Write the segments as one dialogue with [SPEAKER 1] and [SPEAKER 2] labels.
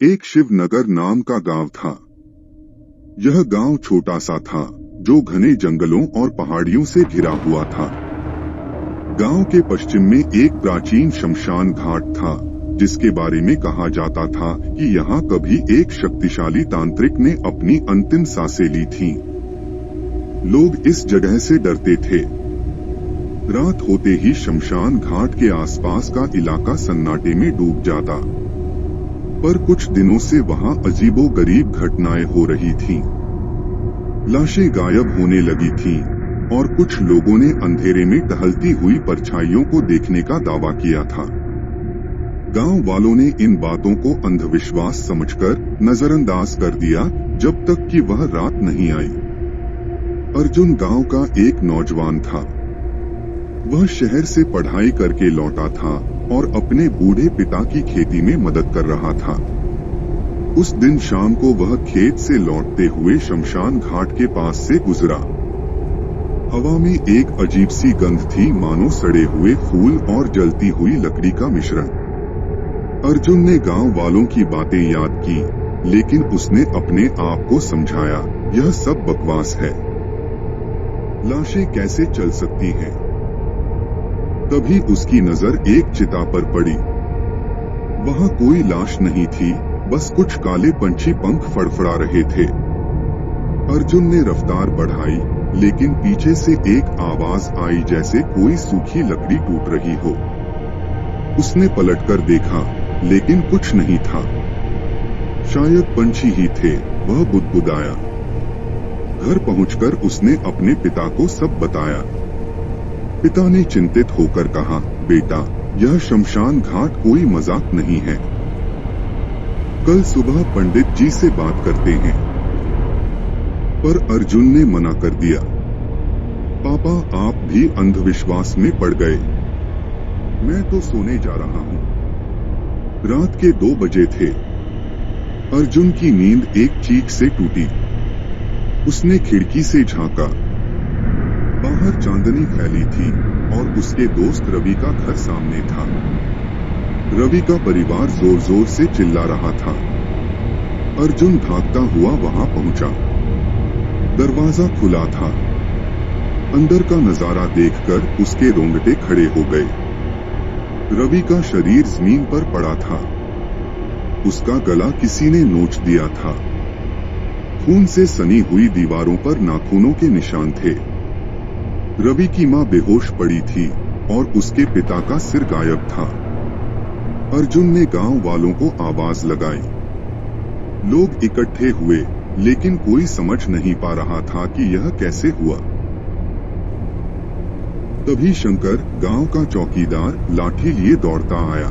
[SPEAKER 1] एक शिवनगर नाम का गांव था। यह गांव छोटा सा था, जो घने जंगलों और पहाड़ियों से घिरा हुआ था। गांव के पश्चिम में एक प्राचीन शमशान घाट था, जिसके बारे में कहा जाता था कि यहाँ कभी एक शक्तिशाली तांत्रिक ने अपनी अंतिम सांसें ली थीं। लोग इस जगह से डरते थे। रात होते ही शमशान घाट के आसपास का इलाका सन्नाटे में डूब जाता। पर कुछ दिनों से वहां अजीबोगरीब घटनाएं हो रही थीं। लाशें गायब होने लगी थीं और कुछ लोगों ने अंधेरे में टहलती हुई परछाइयों को देखने का दावा किया था। गांव वालों ने इन बातों को अंधविश्वास समझकर नजरअंदाज कर दिया, जब तक कि वह रात नहीं आई। अर्जुन गांव का एक नौजवान था। वह शहर से पढ़ाई करके लौटा था और अपने बूढ़े पिता की खेती में मदद कर रहा था। उस दिन शाम को वह खेत से लौटते हुए शमशान घाट के पास से गुजरा। हवा में एक अजीब सी गंध थी, मानो सड़े हुए फूल और जलती हुई लकड़ी का मिश्रण। अर्जुन ने गांव वालों की बातें याद की, लेकिन उसने अपने आप को समझाया, यह सब बकवास है। लाशें कैसे चल सकती हैं? तभी उसकी नजर एक चिता पर पड़ी। वहां कोई लाश नहीं थी, बस कुछ काले पंछी पंख फड़फड़ा रहे थे। अर्जुन ने रफ्तार बढ़ाई, लेकिन पीछे से एक आवाज आई, जैसे कोई सूखी लकड़ी टूट रही हो। उसने पलटकर देखा, लेकिन कुछ नहीं था। शायद पंछी ही थे। वह बुदबुदाया। घर पहुंचकर उसने अपने पिता को सब बताया। पिता ने चिंतित होकर कहा, बेटा, यह शमशान घाट कोई मजाक नहीं है। कल सुबह पंडित जी से बात करते हैं। पर अर्जुन ने मना कर दिया। पापा, आप भी अंधविश्वास में पड़ गए। मैं तो सोने जा रहा हूँ। रात के 2 बजे थे। अर्जुन की नींद एक चीख से टूटी। उसने खिड़की से झांका। बाहर चांदनी फैली थी और उसके दोस्त रवि का घर सामने था। रवि का परिवार जोर जोर से चिल्ला रहा था। अर्जुन भागता हुआ वहां पहुंचा। दरवाजा खुला था। अंदर का नजारा देखकर उसके रोंगटे खड़े हो गए। रवि का शरीर जमीन पर पड़ा था। उसका गला किसी ने नोच दिया था। खून से सनी हुई दीवारों पर नाखूनों के निशान थे। रवि की मां बेहोश पड़ी थी और उसके पिता का सिर गायब था। अर्जुन ने गांव वालों को आवाज लगाई। लोग इकट्ठे हुए, लेकिन कोई समझ नहीं पा रहा था कि यह कैसे हुआ। तभी शंकर, गांव का चौकीदार, लाठी लिए दौड़ता आया।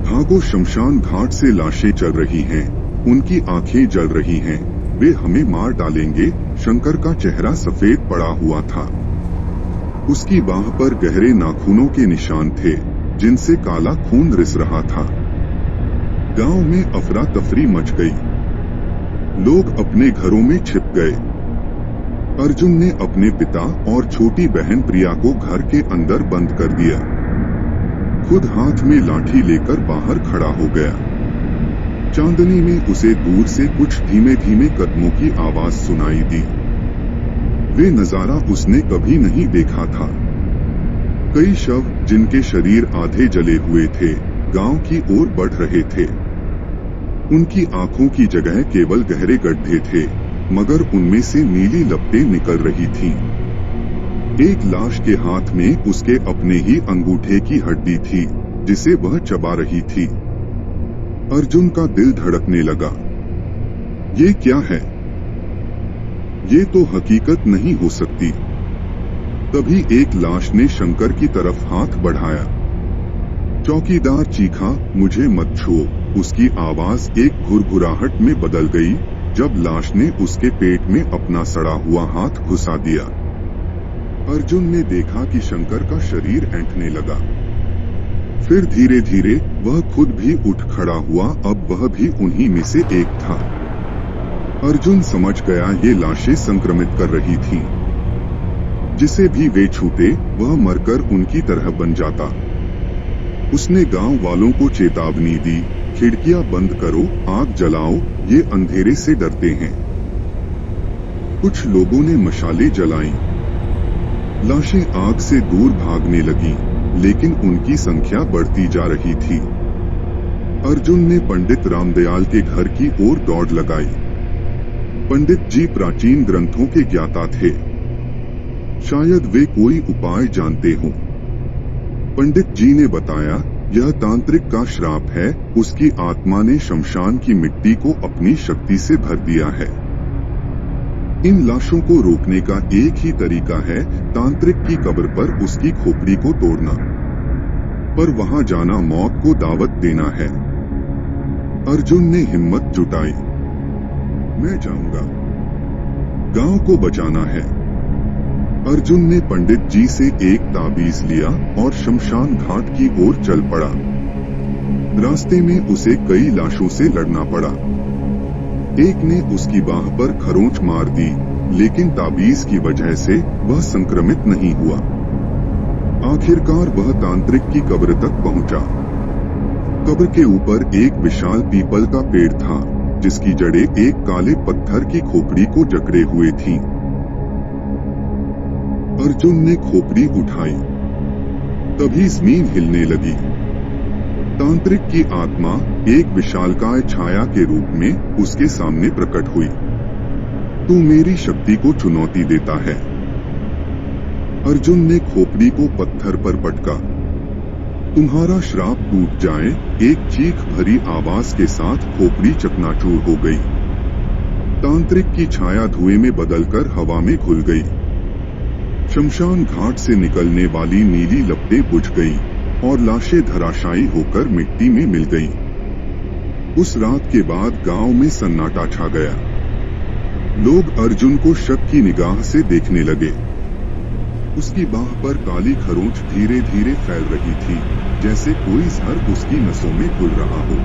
[SPEAKER 1] भागो, शमशान घाट से लाशें चल रही हैं, उनकी आंखें जल रही हैं, वे हमें मार डालेंगे। शंकर का चेहरा सफेद पड़ा हुआ था। उसकी बाह पर गहरे नाखूनों के निशान थे, जिनसे काला खून रिस रहा था। गांव में अफरा तफरी मच गई। लोग अपने घरों में छिप गए। अर्जुन ने अपने पिता और छोटी बहन प्रिया को घर के अंदर बंद कर दिया। खुद हाथ में लाठी लेकर बाहर खड़ा हो गया। चांदनी में उसे दूर से कुछ धीमे धीमे कदमों की आवाज सुनाई दी। वे नजारा उसने कभी नहीं देखा था। कई शव, जिनके शरीर आधे जले हुए थे, गांव की ओर बढ़ रहे थे। उनकी आंखों की जगह केवल गहरे गड्ढे थे, मगर उनमें से नीली लपटें निकल रही थीं। एक लाश के हाथ में उसके अपने ही अंगूठे की हड्डी थी, जिसे वह चबा रही थी। अर्जुन का दिल धड़कने लगा। ये क्या है? ये तो हकीकत नहीं हो सकती। तभी एक लाश ने शंकर की तरफ हाथ बढ़ाया। चौकीदार चीखा, मुझे मत छुओ। उसकी आवाज एक घुरघुराहट में बदल गई जब लाश ने उसके पेट में अपना सड़ा हुआ हाथ घुसा दिया। अर्जुन ने देखा कि शंकर का शरीर ऐंठने लगा। फिर धीरे धीरे वह खुद भी उठ खड़ा हुआ। अब वह भी उन्हीं में से एक था। अर्जुन समझ गया, ये लाशें संक्रमित कर रही थीं। जिसे भी वे छूते, वह मरकर उनकी तरह बन जाता। उसने गांव वालों को चेतावनी दी, खिड़कियां बंद करो, आग जलाओ, ये अंधेरे से डरते हैं। कुछ लोगों ने मशालें जलाईं। लाशें आग से दूर भागने लगीं, लेकिन उनकी संख्या बढ़ती जा रही थी। अर्जुन ने पंडित रामदयाल के घर की ओर दौड़ लगाई। पंडित जी प्राचीन ग्रंथों के ज्ञाता थे। शायद वे कोई उपाय जानते हों। पंडित जी ने बताया, यह तांत्रिक का श्राप है, उसकी आत्मा ने शमशान की मिट्टी को अपनी शक्ति से भर दिया है। इन लाशों को रोकने का एक ही तरीका है, तांत्रिक की कब्र पर उसकी खोपड़ी को तोड़ना। पर वहां जाना मौत को दावत देना है। अर्जुन ने हिम्मत जुटाई। मैं जाऊंगा, गांव को बचाना है। अर्जुन ने पंडित जी से एक ताबीज लिया और शमशान घाट की ओर चल पड़ा। रास्ते में उसे कई लाशों से लड़ना पड़ा। एक ने उसकी बाह पर खरोंच मार दी, लेकिन ताबीज की वजह से वह संक्रमित नहीं हुआ। आखिरकार वह तांत्रिक की कब्र तक पहुंचा। कब्र के ऊपर एक विशाल पीपल का पेड़ था, जिसकी जड़ें एक काले पत्थर की खोपड़ी को जकड़े हुए थीं। अर्जुन ने खोपड़ी उठाई, तभी जमीन हिलने लगी। तांत्रिक की आत्मा एक विशालकाय छाया के रूप में उसके सामने प्रकट हुई। तू मेरी शक्ति को चुनौती देता है। अर्जुन ने खोपड़ी को पत्थर पर पटका। तुम्हारा श्राप टूट जाए, एक चीख भरी आवाज के साथ खोपड़ी चकनाचूर हो गई। तांत्रिक की छाया धुएं में बदलकर हवा में घुल गई। शमशान घाट से निकलने वाली नीली लपटें बुझ गईं और लाशें धराशायी होकर मिट्टी में मिल गईं। उस रात के बाद गांव में सन्नाटा छा गया। लोग अर्जुन को शक की निगाह से देखने लगे। उसकी बाह पर काली खरोंच धीरे धीरे फैल रही थी, जैसे कोई जहर उसकी नसों में घुल रहा हो।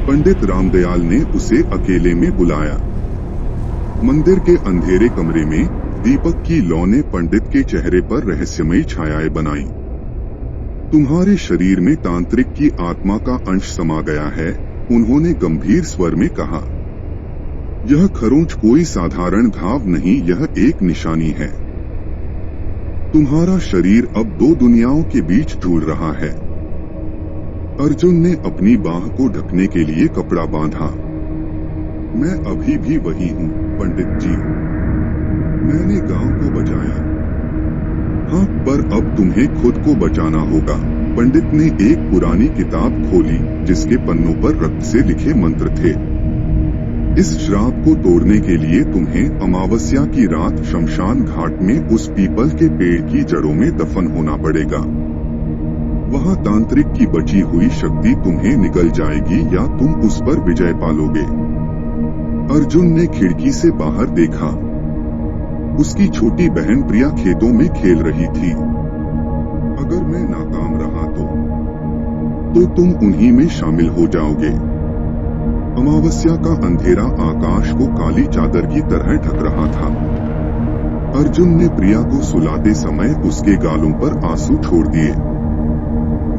[SPEAKER 1] पंडित रामदयाल ने उसे अकेले में बुलाया। मंदिर के अंधेरे कमरे में दीपक की लौ ने पंडित के चेहरे पर रहस्यमयी छायाएं बनाई। तुम्हारे शरीर में तांत्रिक की आत्मा का अंश समा गया है, उन्होंने गंभीर स्वर में कहा। यह खरोंच कोई साधारण घाव नहीं, यह एक निशानी है। तुम्हारा शरीर अब दो दुनियाओं के बीच झूल रहा है। अर्जुन ने अपनी बाह को ढकने के लिए कपड़ा बांधा। मैं अभी भी वही हूँ पंडित जी, मैंने गांव को बचाया। हाँ, पर अब तुम्हें खुद को बचाना होगा। पंडित ने एक पुरानी किताब खोली, जिसके पन्नों पर रक्त से लिखे मंत्र थे। इस श्राप को तोड़ने के लिए तुम्हें अमावस्या की रात शमशान घाट में उस पीपल के पेड़ की जड़ों में दफन होना पड़ेगा। वहां तांत्रिक की बची हुई शक्ति तुम्हें निगल जाएगी या तुम उस पर विजय पालोगे। अर्जुन ने खिड़की से बाहर देखा। उसकी छोटी बहन प्रिया खेतों में खेल रही थी। अगर मैं नाकाम रहा तो तुम उन्हीं में शामिल हो जाओगे। अमावस्या का अंधेरा आकाश को काली चादर की तरह ढक रहा था। अर्जुन ने प्रिया को सुलाते समय उसके गालों पर आंसू छोड़ दिए।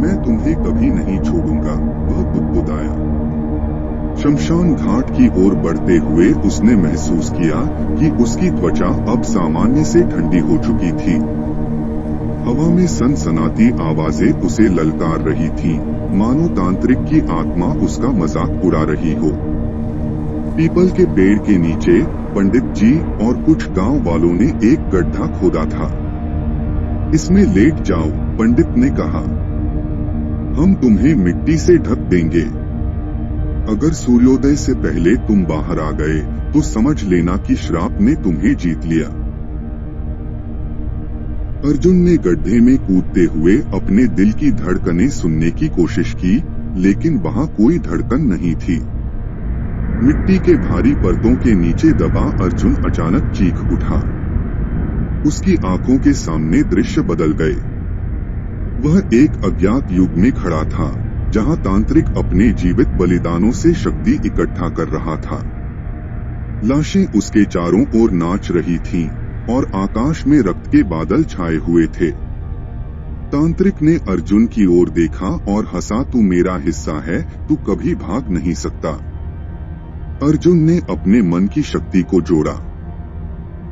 [SPEAKER 1] मैं तुम्हें कभी नहीं छोड़ूंगा, वह बुदबुदाया। शमशान घाट की ओर बढ़ते हुए उसने महसूस किया कि उसकी त्वचा अब सामान्य से ठंडी हो चुकी थी। हवा में सनसनाती आवाजें उसे ललकार रही थीं, मानो तांत्रिक की आत्मा उसका मजाक उड़ा रही हो। पीपल के पेड़ के नीचे पंडित जी और कुछ गांव वालों ने एक गड्ढा खोदा था। इसमें लेट जाओ, पंडित ने कहा। हम तुम्हें मिट्टी से ढक देंगे। अगर सूर्योदय से पहले तुम बाहर आ गए तो समझ लेना कि श्राप ने तुम्हें जीत लिया। अर्जुन ने गड्ढे में कूदते हुए अपने दिल की धड़कनें सुनने की कोशिश की, लेकिन वहां कोई धड़कन नहीं थी। मिट्टी के भारी परतों के नीचे दबा अर्जुन अचानक चीख उठा। उसकी आंखों के सामने दृश्य बदल गए। वह एक अज्ञात युग में खड़ा था, जहां तांत्रिक अपने जीवित बलिदानों से शक्ति इकट्ठा कर रहा था। लाशें उसके चारों ओर नाच रही थीं और आकाश में रक्त के बादल छाए हुए थे। तांत्रिक ने अर्जुन की ओर देखा और हंसा, तू मेरा हिस्सा है, तू कभी भाग नहीं सकता। अर्जुन ने अपने मन की शक्ति को जोड़ा।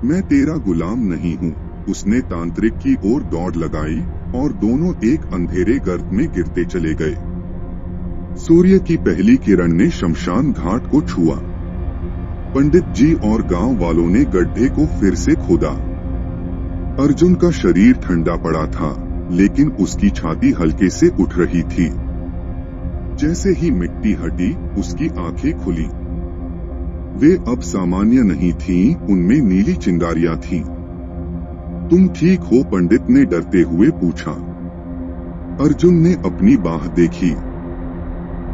[SPEAKER 1] मैं तेरा गुलाम नहीं हूँ। उसने तांत्रिक की ओर दौड़ लगाई और दोनों एक अंधेरे गर्त में गिरते चले गए। सूर्य की पहली किरण ने शमशान घाट को छुआ। पंडित जी और गांव वालों ने गड्ढे को फिर से खोदा। अर्जुन का शरीर ठंडा पड़ा था, लेकिन उसकी छाती हल्के से उठ रही थी। जैसे ही मिट्टी हटी, उसकी आंखें खुली। वे अब सामान्य नहीं थीं, उनमें नीली चिंगारियां थीं। तुम ठीक हो? पंडित ने डरते हुए पूछा। अर्जुन ने अपनी बाह देखी।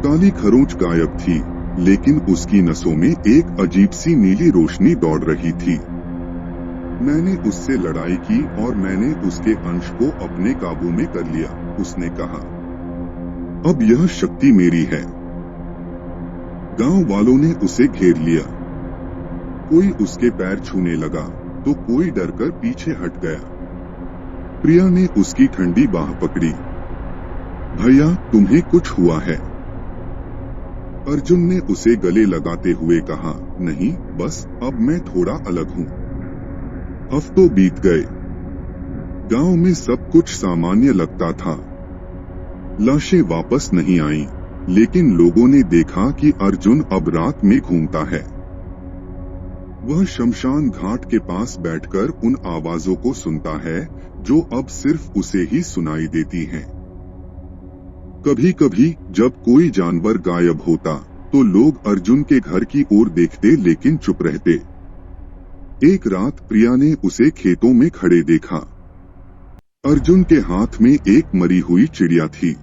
[SPEAKER 1] काली खरोंच गायब थी, लेकिन उसकी नसों में एक अजीब सी नीली रोशनी दौड़ रही थी। मैंने उससे लड़ाई की और मैंने उसके अंश को अपने काबू में कर लिया, उसने कहा। अब यह शक्ति मेरी है। गांव वालों ने उसे घेर लिया। कोई उसके पैर छूने लगा तो कोई डरकर पीछे हट गया। प्रिया ने उसकी ठंडी बाह पकड़ी। भैया, तुम्हें कुछ हुआ है? अर्जुन ने उसे गले लगाते हुए कहा। नहीं, बस अब मैं थोड़ा अलग हूँ। हफ्तों बीत गए। गांव में सब कुछ सामान्य लगता था। लाशें वापस नहीं आईं, लेकिन लोगों ने देखा कि अर्जुन अब रात में घूमता है। वह शमशान घाट के पास बैठकर उन आवाजों को सुनता है जो अब सिर्फ उसे ही सुनाई देती हैं। कभी कभी जब कोई जानवर गायब होता तो लोग अर्जुन के घर की ओर देखते, लेकिन चुप रहते। एक रात प्रिया ने उसे खेतों में खड़े देखा। अर्जुन के हाथ में एक मरी हुई चिड़िया थी।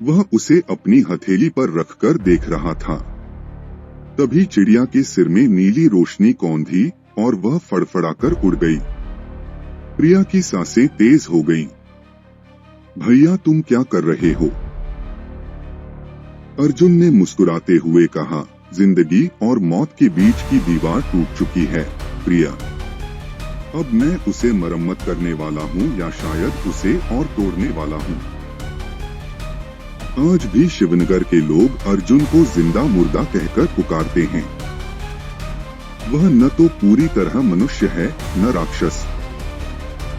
[SPEAKER 1] वह उसे अपनी हथेली पर रखकर देख रहा था। तभी चिड़िया के सिर में नीली रोशनी कौंधी और वह फड़फड़ाकर उड़ गई। प्रिया की सांसें तेज हो गईं। भैया, तुम क्या कर रहे हो? अर्जुन ने मुस्कुराते हुए कहा। जिंदगी और मौत के बीच की दीवार टूट चुकी है प्रिया। अब मैं उसे मरम्मत करने वाला हूँ, या शायद उसे और तोड़ने वाला हूँ। आज भी शिवनगर के लोग अर्जुन को जिंदा मुर्दा कहकर पुकारते हैं। वह न तो पूरी तरह मनुष्य है, न राक्षस।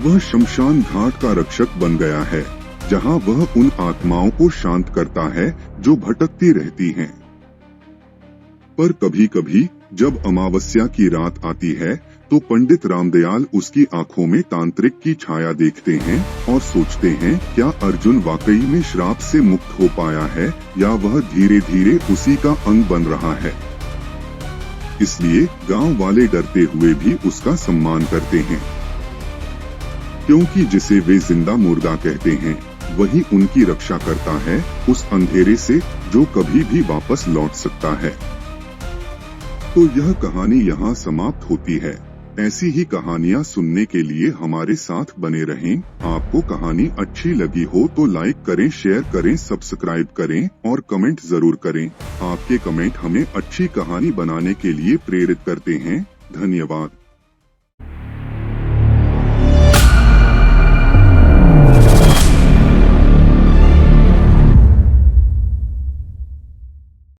[SPEAKER 1] वह शमशान घाट का रक्षक बन गया है, जहां वह उन आत्माओं को शांत करता है जो भटकती रहती हैं। पर कभी कभी जब अमावस्या की रात आती है तो पंडित रामदयाल उसकी आंखों में तांत्रिक की छाया देखते हैं और सोचते हैं, क्या अर्जुन वाकई में श्राप से मुक्त हो पाया है, या वह धीरे धीरे उसी का अंग बन रहा है। इसलिए गांव वाले डरते हुए भी उसका सम्मान करते हैं, क्योंकि जिसे वे जिंदा मुर्दा कहते हैं वही उनकी रक्षा करता है उस अंधेरे से जो कभी भी वापस लौट सकता है। तो यह कहानी यहाँ समाप्त होती है। ऐसी ही कहानियाँ सुनने के लिए हमारे साथ बने रहें। आपको कहानी अच्छी लगी हो तो लाइक करें, शेयर करें, सब्सक्राइब करें और कमेंट जरूर करें। आपके कमेंट हमें अच्छी कहानी बनाने के लिए प्रेरित करते हैं। धन्यवाद।